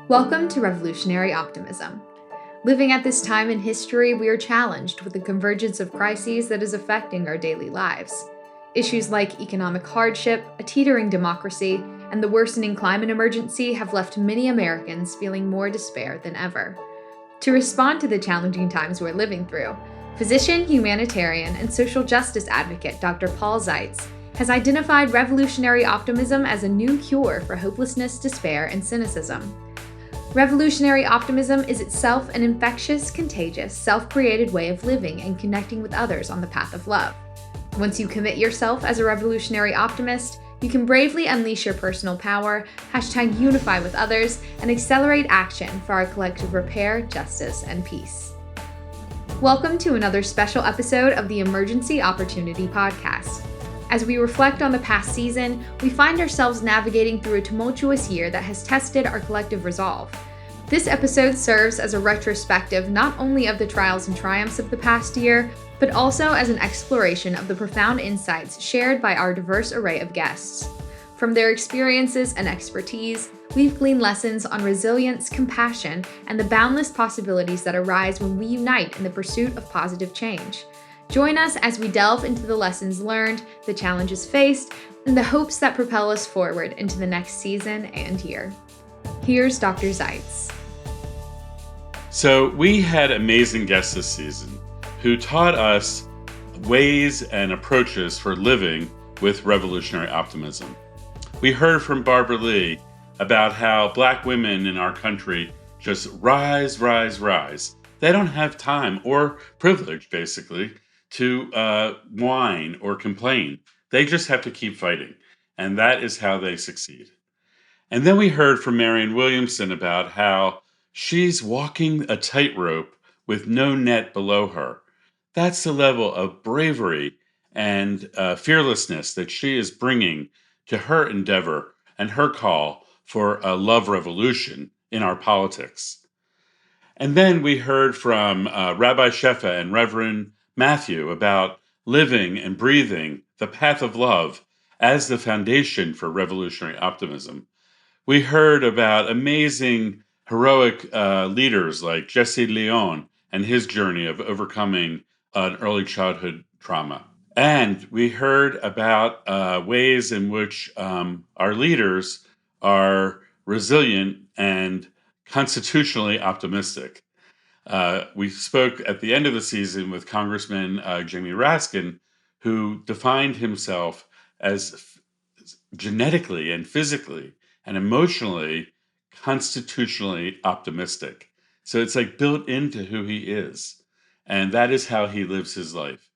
Welcome to Revolutionary Optimism. Living at this time in history, we are challenged with the convergence of crises that is affecting our daily lives. Issues like economic hardship, a teetering democracy, and the worsening climate emergency have left many Americans feeling more despair than ever. To respond to the challenging times we're living through, physician, humanitarian, and social justice advocate Dr. Paul Zeitz has identified revolutionary optimism as a new cure for hopelessness, despair, and cynicism. Revolutionary optimism is itself an infectious, contagious, self-created way of living and connecting with others on the path of love. Once you commit yourself as a revolutionary optimist, you can bravely unleash your personal power, #unify with others, and accelerate action for our collective repair, justice, and peace. Welcome to another special episode of the Emergency Opportunity Podcast. As we reflect on the past season, we find ourselves navigating through a tumultuous year that has tested our collective resolve. This episode serves as a retrospective not only of the trials and triumphs of the past year, but also as an exploration of the profound insights shared by our diverse array of guests. From their experiences and expertise, we've gleaned lessons on resilience, compassion, and the boundless possibilities that arise when we unite in the pursuit of positive change. Join us as we delve into the lessons learned, the challenges faced, and the hopes that propel us forward into the next season and year. Here's Dr. Zeitz. So we had amazing guests this season who taught us ways and approaches for living with revolutionary optimism. We heard from Barbara Lee about how Black women in our country just rise. They don't have time or privilege, basically, to whine or complain. They just have to keep fighting. And that is how they succeed. And then we heard from Marianne Williamson about how she's walking a tightrope with no net below her. That's the level of bravery and fearlessness that she is bringing to her endeavor and her call for a love revolution in our politics. And then we heard from Rabbi Shefa and Reverend Matthew about living and breathing the path of love as the foundation for revolutionary optimism. We heard about amazing, heroic leaders like Jesse Leon and his journey of overcoming an early childhood trauma. And we heard about ways in which our leaders are resilient and constitutionally optimistic. We spoke at the end of the season with Congressman Jamie Raskin, who defined himself as genetically and physically and emotionally constitutionally optimistic. So it's like built into who he is. And that is how he lives his life.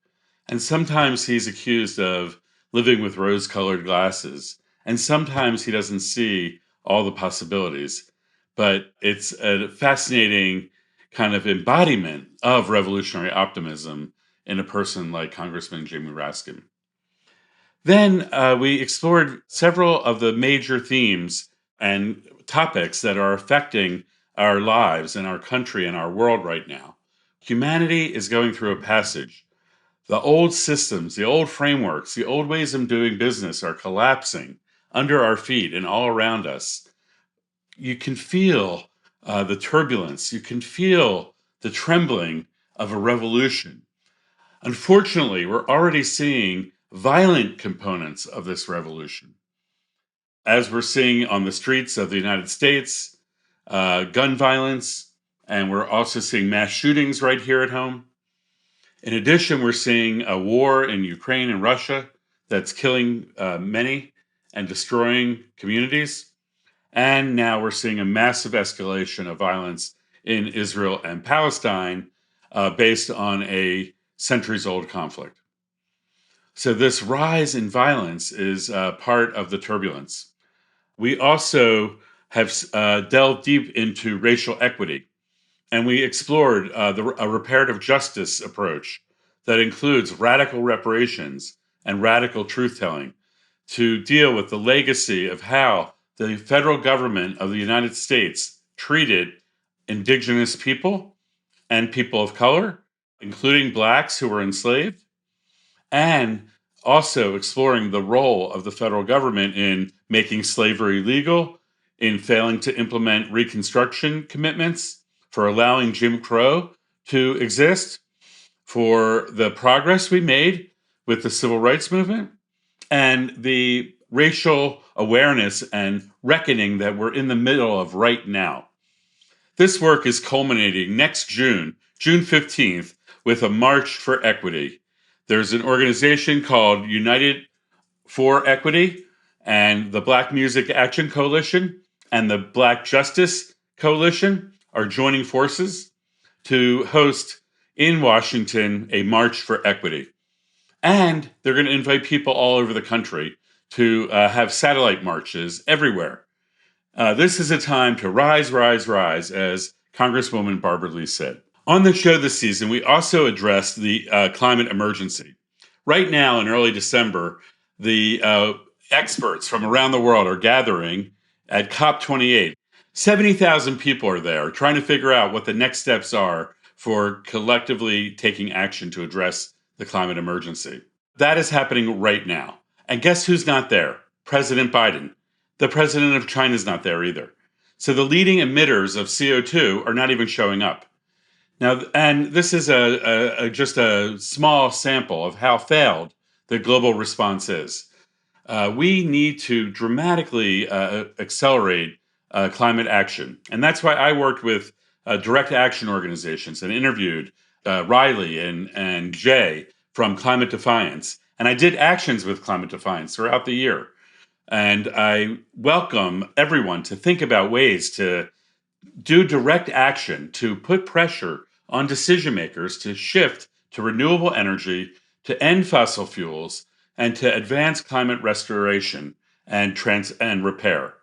And sometimes he's accused of living with rose-colored glasses. And sometimes he doesn't see all the possibilities. But it's a fascinating kind of embodiment of revolutionary optimism in a person like Congressman Jamie Raskin. Then we explored several of the major themes and topics that are affecting our lives and our country and our world right now. Humanity is going through a passage. The old systems, the old frameworks, the old ways of doing business are collapsing under our feet and all around us. You can feel the turbulence. You can feel the trembling of a revolution. Unfortunately, we're already seeing violent components of this revolution. As we're seeing on the streets of the United States, gun violence, and we're also seeing mass shootings right here at home. In addition, we're seeing a war in Ukraine and Russia that's killing many and destroying communities. And now we're seeing a massive escalation of violence in Israel and Palestine based on a centuries-old conflict. So this rise in violence is part of the turbulence. We also have delved deep into racial equity, and we explored a reparative justice approach that includes radical reparations and radical truth-telling to deal with the legacy of how the federal government of the United States treated indigenous people and people of color, including Blacks who were enslaved, and also exploring the role of the federal government in making slavery legal, in failing to implement Reconstruction commitments, for allowing Jim Crow to exist, for the progress we made with the civil rights movement, and the racial awareness and reckoning that we're in the middle of right now. This work is culminating next June, June 15th, with a March for Equity. There's an organization called United for Equity, and the Black Music Action Coalition and the Black Justice Coalition are joining forces to host in Washington a March for Equity. And they're going to invite people all over the country to have satellite marches everywhere. This is a time to rise, rise, rise, as Congresswoman Barbara Lee said. On the show this season, we also addressed the climate emergency. Right now, in early December, the experts from around the world are gathering at COP28. 70,000 people are there trying to figure out what the next steps are for collectively taking action to address the climate emergency. That is happening right now. And guess who's not there? President Biden. The president of China is not there either. So the leading emitters of CO2 are not even showing up. Now, and this is just a small sample of how failed the global response is. We need to dramatically accelerate climate action. And that's why I worked with direct action organizations and interviewed Riley and Jay from Climate Defiance. And I did actions with Climate Defiance throughout the year. And I welcome everyone to think about ways to do direct action to put pressure on decision makers to shift to renewable energy, to end fossil fuels, and to advance climate restoration and repair.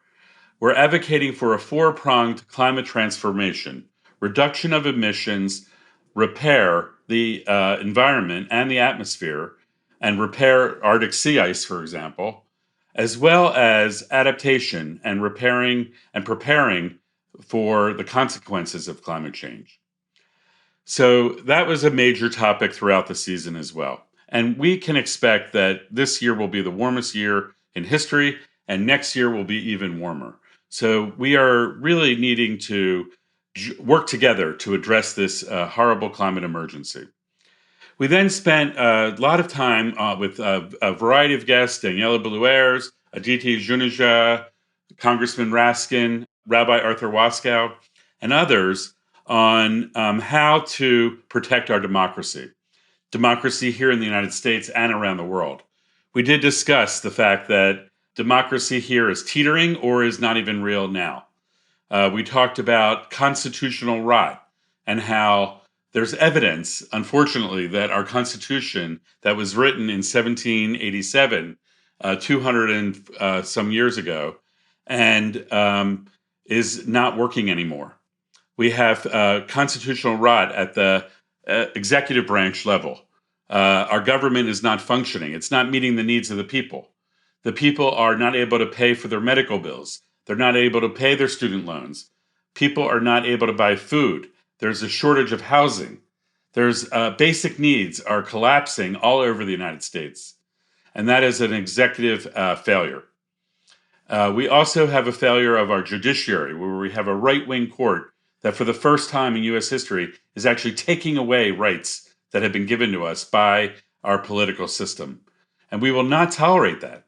We're advocating for a four-pronged climate transformation: reduction of emissions, repair the environment and the atmosphere, and repair Arctic sea ice, for example, as well as adaptation and repairing and preparing for the consequences of climate change. So that was a major topic throughout the season as well. And we can expect that this year will be the warmest year in history, and next year will be even warmer. So we are really needing to work together to address this horrible climate emergency. We then spent a lot of time with a variety of guests: Daniela Bluers, Aditi Juneja, Congressman Raskin, Rabbi Arthur Waskow, and others on how to protect our democracy here in the United States and around the world. We did discuss the fact that democracy here is teetering or is not even real now. We talked about constitutional rot and how there's evidence, unfortunately, that our Constitution that was written in 1787, 200 and some years ago, and is not working anymore. We have constitutional rot at the executive branch level. Our government is not functioning. It's not meeting the needs of the people. The people are not able to pay for their medical bills. They're not able to pay their student loans. People are not able to buy food. There's a shortage of housing. There's basic needs are collapsing all over the United States. And that is an executive failure. We also have a failure of our judiciary, where we have a right-wing court that for the first time in U.S. history is actually taking away rights that have been given to us by our political system. And we will not tolerate that.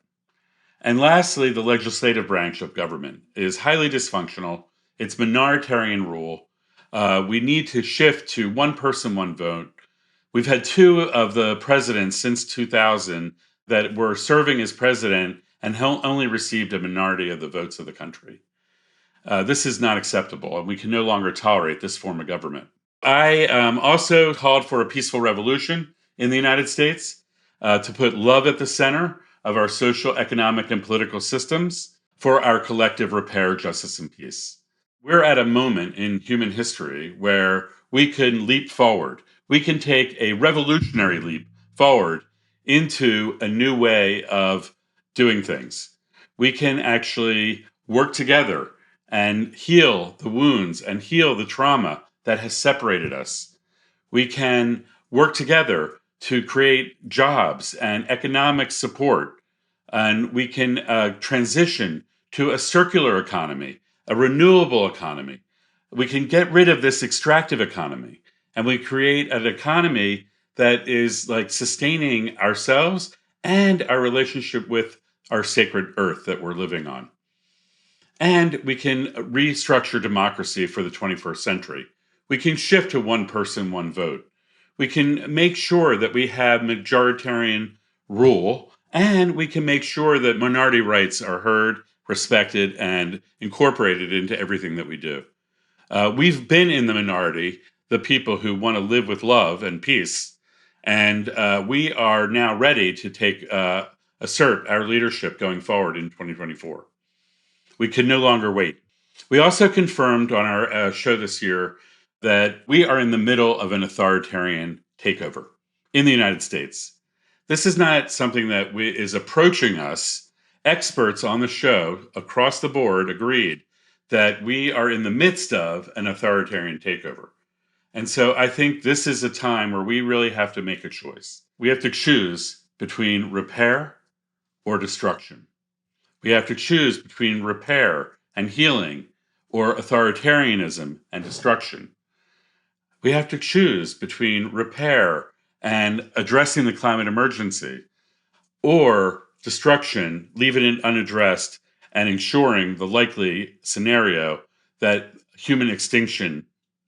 And lastly, the legislative branch of government is highly dysfunctional. It's minoritarian rule. We need to shift to one person, one vote. We've had two of the presidents since 2000 that were serving as president and only received a minority of the votes of the country. This is not acceptable, and we can no longer tolerate this form of government. I also called for a peaceful revolution in the United States to put love at the center of our social, economic, and political systems for our collective repair, justice, and peace. We're at a moment in human history where we can leap forward. We can take a revolutionary leap forward into a new way of doing things. We can actually work together and heal the wounds and heal the trauma that has separated us. We can work together to create jobs and economic support, and we can transition to a circular economy, a renewable economy. We can get rid of this extractive economy, and we create an economy that is like sustaining ourselves and our relationship with our sacred earth that we're living on. And we can restructure democracy for the 21st century. We can shift to one person, one vote. We can make sure that we have majoritarian rule, and we can make sure that minority rights are heard, respected, and incorporated into everything that we do. We've been in the minority, the people who want to live with love and peace, and we are now ready to assert our leadership going forward in 2024. We can no longer wait. We also confirmed on our show this year that we are in the middle of an authoritarian takeover in the United States. This is not something that is approaching us. Experts on the show across the board agreed that we are in the midst of an authoritarian takeover. And so I think this is a time where we really have to make a choice. We have to choose between repair or destruction. We have to choose between repair and healing or authoritarianism and destruction. We have to choose between repair and addressing the climate emergency or destruction, leaving it unaddressed and ensuring the likely scenario that human extinction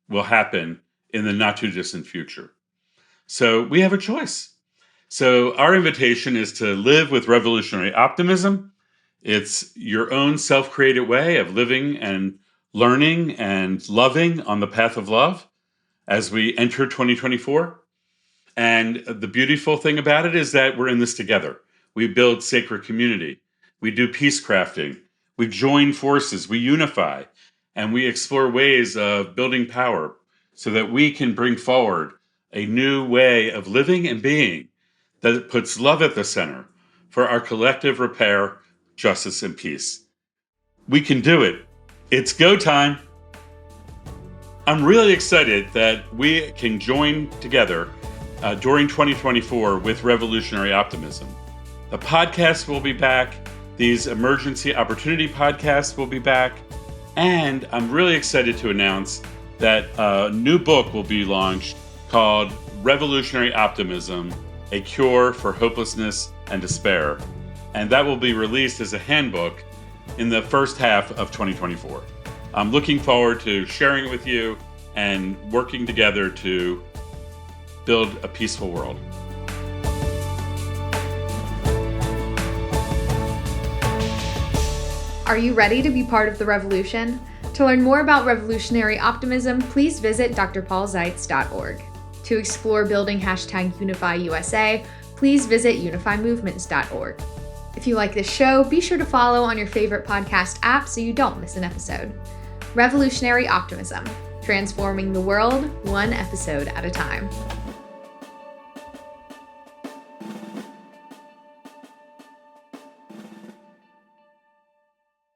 will happen in the not too distant future. So we have a choice. So our invitation is to live with revolutionary optimism. It's your own self-created way of living and learning and loving on the path of love as we enter 2024. And the beautiful thing about it is that we're in this together. We build sacred community. We do peace crafting. We join forces. We unify. And we explore ways of building power so that we can bring forward a new way of living and being that puts love at the center for our collective repair, justice, and peace. We can do it. It's go time. I'm really excited that we can join together during 2024 with Revolutionary Optimism. The podcast will be back. These emergency opportunity podcasts will be back. And I'm really excited to announce that a new book will be launched called Revolutionary Optimism, A Cure for Hopelessness and Despair. And that will be released as a handbook in the first half of 2024. I'm looking forward to sharing it with you and working together to build a peaceful world. Are you ready to be part of the revolution? To learn more about revolutionary optimism, please visit drpaulzeitz.org. To explore building #UnifyUSA, please visit unifymovements.org. If you like this show, be sure to follow on your favorite podcast app so you don't miss an episode. Revolutionary Optimism, transforming the world one episode at a time.